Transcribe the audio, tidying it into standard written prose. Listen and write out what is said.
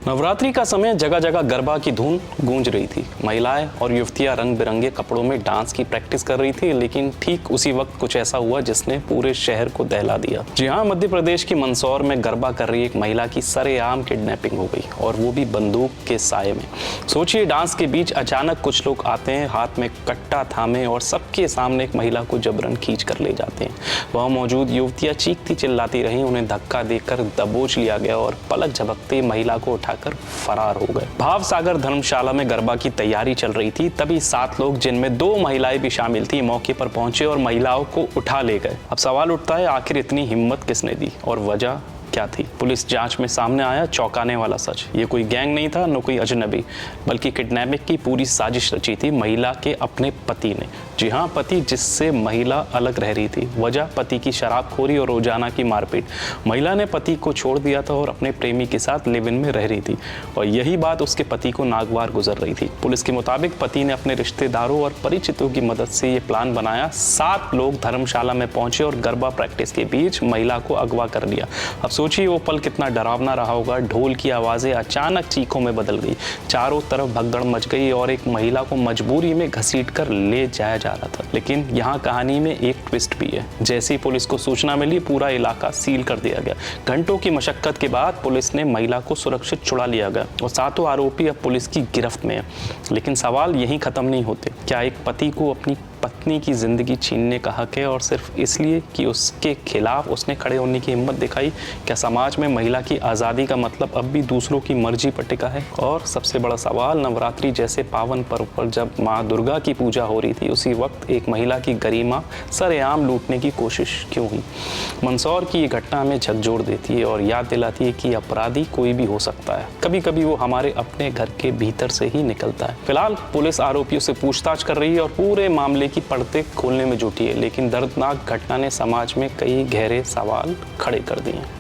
नवरात्रि का समय जगह जगह गरबा की धुन गूंज रही थी। महिलाएं और युवतियां रंग बिरंगे कपड़ों में डांस की प्रैक्टिस कर रही थी, लेकिन ठीक उसी वक्त कुछ ऐसा हुआ जिसने पूरे शहर को दहला दिया। जी हाँ, मध्य प्रदेश की मंदसौर में गरबा कर रही एक महिला की सरेआम किडनैपिंग हो गई, और वो भी बंदूक के साये में। सोचिए, डांस के बीच अचानक कुछ लोग आते हैं, हाथ में कट्टा थामे और सबके सामने एक महिला को जबरन खींच कर ले जाते हैं। वहां मौजूद युवतियां चीखती चिल्लाती रहीं, उन्हें धक्का देकर दबोच लिया गया और पलक झपकते महिला को उठाकर फरार हो गए। भाव सागर धर्मशाला में गरबा की तैयारी चल रही थी, तभी 7 लोग, जिनमें 2 महिलाएं भी शामिल थी, मौके पर पहुंचे और महिलाओं को उठा ले गए। अब सवाल उठता है, आखिर इतनी हिम्मत किसने दी और वजह क्या थी? पुलिस जांच में सामने आया चौंकाने वाला सच। ये कोई गैंग नहीं था, न कोई अजनबी, बल्कि किडनैपिंग की पूरी साजिश रची थी महिला के अपने पति ने। जी हाँ, पति जिससे महिला अलग रह रही थी। वजह पति की शराबखोरी और रोजाना की मारपीट। महिला ने पति को छोड़ दिया था और अपने प्रेमी के साथ लिव इन में रह रही थी, और यही बात उसके पति को नागवार गुजर रही थी। पुलिस के मुताबिक पति ने अपने रिश्तेदारों और परिचितों की मदद से ये प्लान बनाया। 7 लोग धर्मशाला में पहुंचे और गरबा प्रैक्टिस के बीच महिला को अगवा कर लिया। अब सोचिए वो पल कितना डरावना रहा होगा। ढोल की आवाजें अचानक चीखों में बदल गई, चारों तरफ भगदड़ मच गई और एक महिला को मजबूरी में घसीट कर ले जाया जा रहा था। लेकिन यहाँ कहानी में एक ट्विस्ट भी है। जैसे ही पुलिस को सूचना मिली, पूरा इलाका सील कर दिया गया। घंटों की मशक्कत के बाद पुलिस ने महिला को सुरक्षित छुड़ा लिया गया और 7 आरोपी अब पुलिस की गिरफ्त में है। लेकिन सवाल यहीं खत्म नहीं होते। क्या एक पति को अपनी पत्नी की जिंदगी छीनने का हक है, और सिर्फ इसलिए कि उसके खिलाफ उसने खड़े होने की हिम्मत दिखाई? क्या समाज में महिला की आज़ादी का मतलब अब भी दूसरों की मर्जी पर टिका है? और सबसे बड़ा सवाल, नवरात्रि जैसे पावन पर्व पर जब माँ दुर्गा की पूजा हो रही थी, उसी वक्त एक महिला की गरिमा सरेआम लूटने की कोशिश क्यों हुई? मंदसौर की ये घटना हमें झकझोर देती है और याद दिलाती है कि अपराधी कोई भी हो सकता है। कभी कभी वो हमारे अपने घर के भीतर से ही निकलता है। फिलहाल पुलिस आरोपियों से पूछताछ कर रही है और पूरे मामले की पर्दे खोलने में जुटी है, लेकिन दर्दनाक घटना ने समाज में कई गहरे सवाल खड़े कर दिए हैं।